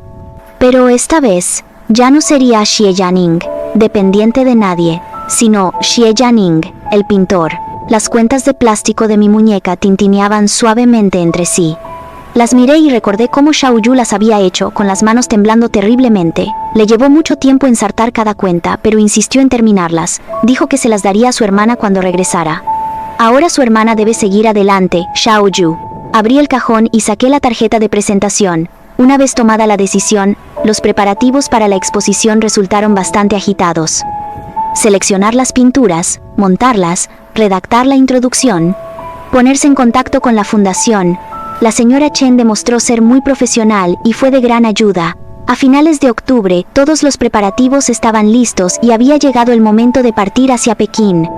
Pero esta vez, ya no sería Xie Jianing, dependiente de nadie, sino Xie Jianing, el pintor. Las cuentas de plástico de mi muñeca tintineaban suavemente entre sí. Las miré y recordé cómo Xiaoyu las había hecho, con las manos temblando terriblemente. Le llevó mucho tiempo ensartar cada cuenta, pero insistió en terminarlas. Dijo que se las daría a su hermana cuando regresara. Ahora su hermana debe seguir adelante, Xiaoyu. Abrí el cajón y saqué la tarjeta de presentación. Una vez tomada la decisión, los preparativos para la exposición resultaron bastante agitados. Seleccionar las pinturas, montarlas, redactar la introducción, ponerse en contacto con la fundación. La señora Chen demostró ser muy profesional y fue de gran ayuda. A finales de octubre, todos los preparativos estaban listos y había llegado el momento de partir hacia Pekín.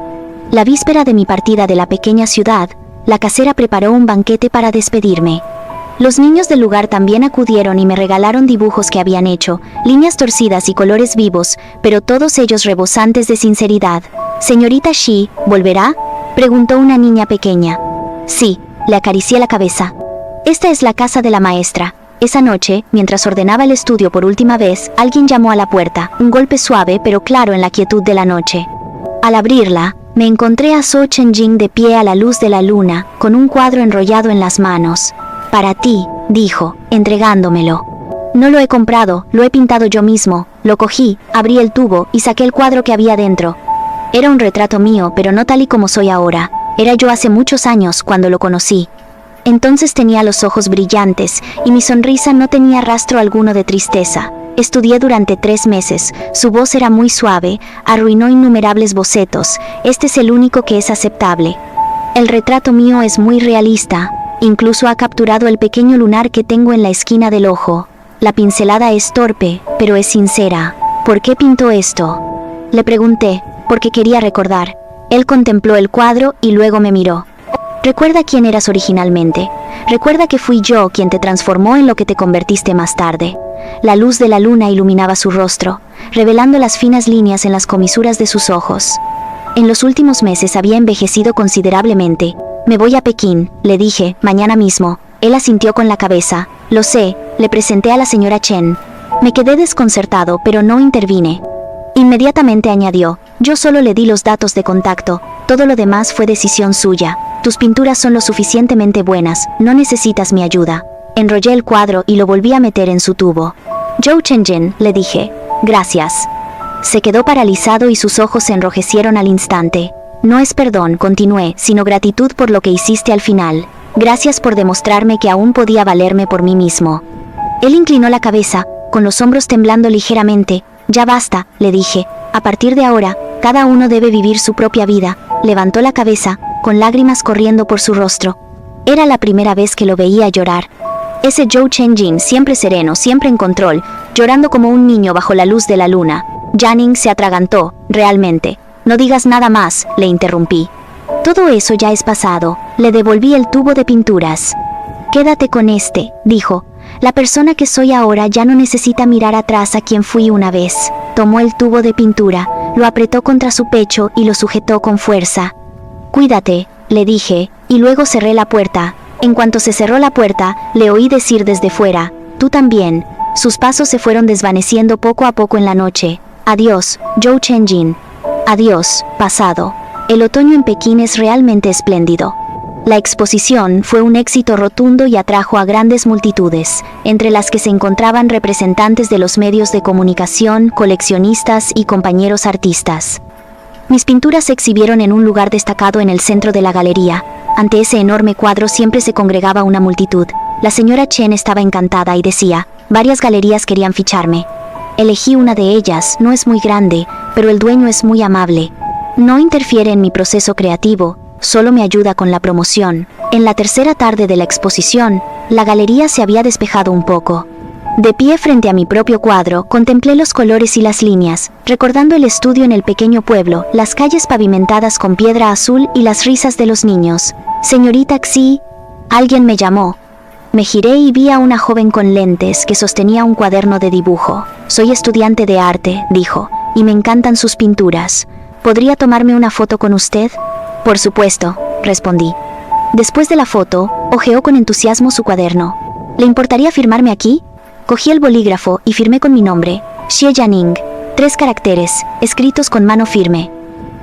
La víspera de mi partida de la pequeña ciudad, la casera preparó un banquete para despedirme. Los niños del lugar también acudieron y me regalaron dibujos que habían hecho, líneas torcidas y colores vivos, pero todos ellos rebosantes de sinceridad. «Señorita Xi, ¿volverá?», preguntó una niña pequeña. «Sí», le acaricié la cabeza. «Esta es la casa de la maestra». Esa noche, mientras ordenaba el estudio por última vez, alguien llamó a la puerta, un golpe suave pero claro en la quietud de la noche. Al abrirla, me encontré a Zhou Chenjing de pie a la luz de la luna, con un cuadro enrollado en las manos. «Para ti», dijo, entregándomelo. «No lo he comprado, lo he pintado yo mismo». Lo cogí, abrí el tubo y saqué el cuadro que había dentro. Era un retrato mío, pero no tal y como soy ahora. Era yo hace muchos años cuando lo conocí. Entonces tenía los ojos brillantes y mi sonrisa no tenía rastro alguno de tristeza. Estudié durante 3 meses, su voz era muy suave, arruinó innumerables bocetos, este es el único que es aceptable. El retrato mío es muy realista, incluso ha capturado el pequeño lunar que tengo en la esquina del ojo. La pincelada es torpe, pero es sincera. ¿Por qué pintó esto?, le pregunté, porque quería recordar. Él contempló el cuadro y luego me miró. «Recuerda quién eras originalmente. Recuerda que fui yo quien te transformó en lo que te convertiste más tarde». La luz de la luna iluminaba su rostro, revelando las finas líneas en las comisuras de sus ojos. En los últimos meses había envejecido considerablemente. «Me voy a Pekín», le dije, «mañana mismo. Él asintió con la cabeza. Lo sé, le presenté a la señora Chen. Me quedé desconcertado, pero no intervine. Inmediatamente añadió, yo solo le di los datos de contacto, todo lo demás fue decisión suya. Tus pinturas son lo suficientemente buenas, no necesitas mi ayuda. Enrollé el cuadro y lo volví a meter en su tubo. Zhou Chenjin, le dije, gracias. Se quedó paralizado y sus ojos se enrojecieron al instante. No es perdón, continué, sino gratitud por lo que hiciste al final. Gracias por demostrarme que aún podía valerme por mí mismo. Él inclinó la cabeza, con los hombros temblando ligeramente. Ya basta, le dije. A partir de ahora, cada uno debe vivir su propia vida. Levantó la cabeza, con lágrimas corriendo por su rostro. Era la primera vez que lo veía llorar. Ese Zhou Chenjin, siempre sereno, siempre en control, llorando como un niño bajo la luz de la luna. Jianing se atragantó, realmente. No digas nada más, le interrumpí. Todo eso ya es pasado, le devolví el tubo de pinturas. Quédate con este, dijo. La persona que soy ahora ya no necesita mirar atrás a quien fui una vez. Tomó el tubo de pintura, lo apretó contra su pecho y lo sujetó con fuerza. Cuídate, le dije, y luego cerré la puerta. En cuanto se cerró la puerta, le oí decir desde fuera, tú también. Sus pasos se fueron desvaneciendo poco a poco en la noche. Adiós, Zhou Chenjin. Adiós, pasado. El otoño en Pekín es realmente espléndido. La exposición fue un éxito rotundo y atrajo a grandes multitudes, entre las que se encontraban representantes de los medios de comunicación, coleccionistas y compañeros artistas. Mis pinturas se exhibieron en un lugar destacado en el centro de la galería. Ante ese enorme cuadro siempre se congregaba una multitud. La señora Chen estaba encantada y decía, varias galerías querían ficharme. Elegí una de ellas, no es muy grande, pero el dueño es muy amable. No interfiere en mi proceso creativo, solo me ayuda con la promoción. En la tercera tarde de la exposición, la galería se había despejado un poco. De pie frente a mi propio cuadro, contemplé los colores y las líneas, recordando el estudio en el pequeño pueblo, las calles pavimentadas con piedra azul y las risas de los niños. Señorita Xi, alguien me llamó. Me giré y vi a una joven con lentes que sostenía un cuaderno de dibujo. Soy estudiante de arte, dijo, y me encantan sus pinturas. ¿Podría tomarme una foto con usted? Por supuesto, respondí. Después de la foto, hojeó con entusiasmo su cuaderno. ¿Le importaría firmarme aquí? Cogí el bolígrafo y firmé con mi nombre, Xie Jianing, 3 caracteres, escritos con mano firme.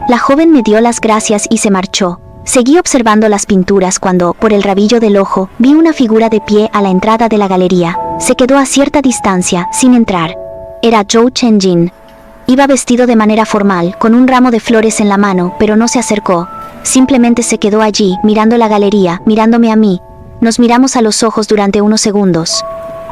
La joven me dio las gracias y se marchó. Seguí observando las pinturas cuando, por el rabillo del ojo, vi una figura de pie a la entrada de la galería. Se quedó a cierta distancia, sin entrar. Era Zhou Chenjin. Iba vestido de manera formal, con un ramo de flores en la mano, pero no se acercó. Simplemente se quedó allí, mirando la galería, mirándome a mí. Nos miramos a los ojos durante unos segundos.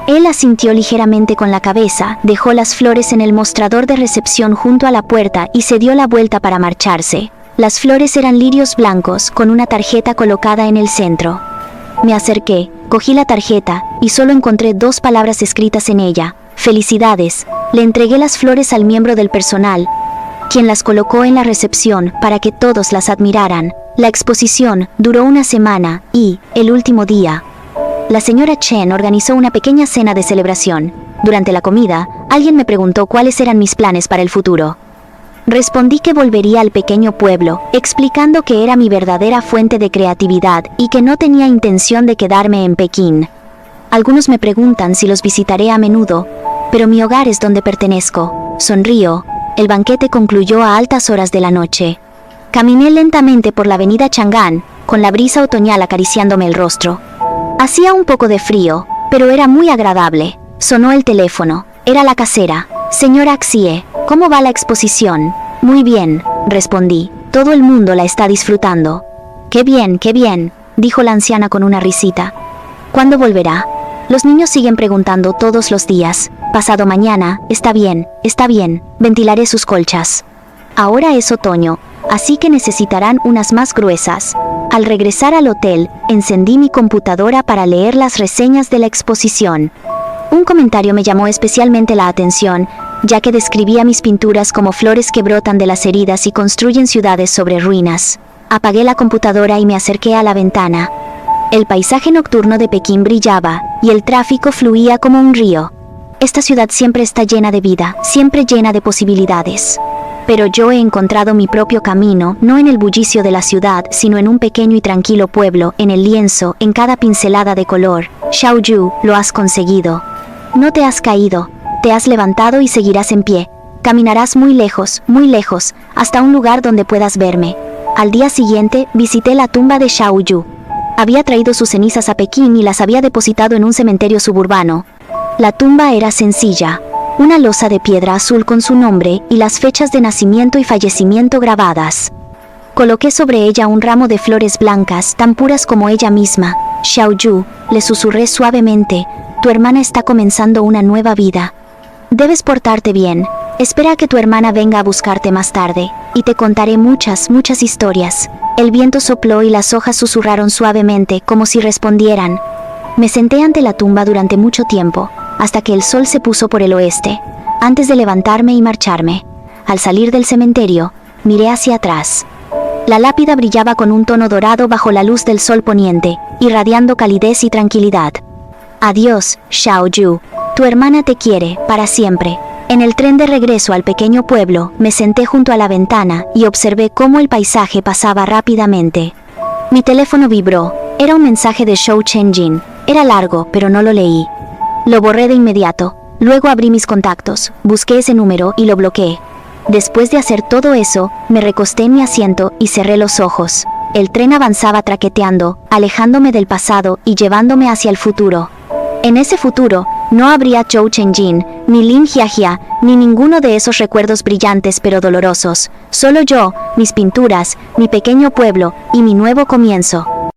Él asintió ligeramente con la cabeza, dejó las flores en el mostrador de recepción junto a la puerta y se dio la vuelta para marcharse. Las flores eran lirios blancos, con una tarjeta colocada en el centro. Me acerqué, cogí la tarjeta, y solo encontré 2 palabras escritas en ella. Felicidades. Le entregué las flores al miembro del personal, quien las colocó en la recepción para que todos las admiraran. La exposición duró una semana y, el último día, la señora Chen organizó una pequeña cena de celebración. Durante la comida, alguien me preguntó cuáles eran mis planes para el futuro. Respondí que volvería al pequeño pueblo, explicando que era mi verdadera fuente de creatividad y que no tenía intención de quedarme en Pekín. Algunos me preguntan si los visitaré a menudo, pero mi hogar es donde pertenezco. Sonrío. El banquete concluyó a altas horas de la noche. Caminé lentamente por la avenida Chang'an, con la brisa otoñal acariciándome el rostro. Hacía un poco de frío, pero era muy agradable. Sonó el teléfono. Era la casera. Señora Xie, ¿cómo va la exposición? Muy bien, respondí. Todo el mundo la está disfrutando. Qué bien, dijo la anciana con una risita. ¿Cuándo volverá? Los niños siguen preguntando todos los días. Pasado mañana, está bien, ventilaré sus colchas. Ahora es otoño, así que necesitarán unas más gruesas. Al regresar al hotel, encendí mi computadora para leer las reseñas de la exposición. Un comentario me llamó especialmente la atención, ya que describía mis pinturas como flores que brotan de las heridas y construyen ciudades sobre ruinas. Apagué la computadora y me acerqué a la ventana. El paisaje nocturno de Pekín brillaba, y el tráfico fluía como un río. Esta ciudad siempre está llena de vida, siempre llena de posibilidades. Pero yo he encontrado mi propio camino, no en el bullicio de la ciudad, sino en un pequeño y tranquilo pueblo, en el lienzo, en cada pincelada de color. Xiaoyu, lo has conseguido. No te has caído, te has levantado y seguirás en pie. Caminarás muy lejos, hasta un lugar donde puedas verme. Al día siguiente, visité la tumba de Xiaoyu. Había traído sus cenizas a Pekín y las había depositado en un cementerio suburbano. La tumba era sencilla. Una losa de piedra azul con su nombre y las fechas de nacimiento y fallecimiento grabadas. Coloqué sobre ella un ramo de flores blancas, tan puras como ella misma. Xiaoyu, le susurré suavemente, tu hermana está comenzando una nueva vida. Debes portarte bien. Espera a que tu hermana venga a buscarte más tarde, y te contaré muchas historias. El viento sopló y las hojas susurraron suavemente, como si respondieran. Me senté ante la tumba durante mucho tiempo, hasta que el sol se puso por el oeste, antes de levantarme y marcharme. Al salir del cementerio, miré hacia atrás. La lápida brillaba con un tono dorado bajo la luz del sol poniente, irradiando calidez y tranquilidad. Adiós, Xiaoyu. Tu hermana te quiere, para siempre. En el tren de regreso al pequeño pueblo, me senté junto a la ventana y observé cómo el paisaje pasaba rápidamente. Mi teléfono vibró. Era un mensaje de Zhou Chenjin. Era largo, pero no lo leí. Lo borré de inmediato. Luego abrí mis contactos, busqué ese número y lo bloqueé. Después de hacer todo eso, me recosté en mi asiento y cerré los ojos. El tren avanzaba traqueteando, alejándome del pasado y llevándome hacia el futuro. En ese futuro, no habría Zhou Chenjin, ni Lin Jiajia, ni ninguno de esos recuerdos brillantes pero dolorosos. Solo yo, mis pinturas, mi pequeño pueblo y mi nuevo comienzo.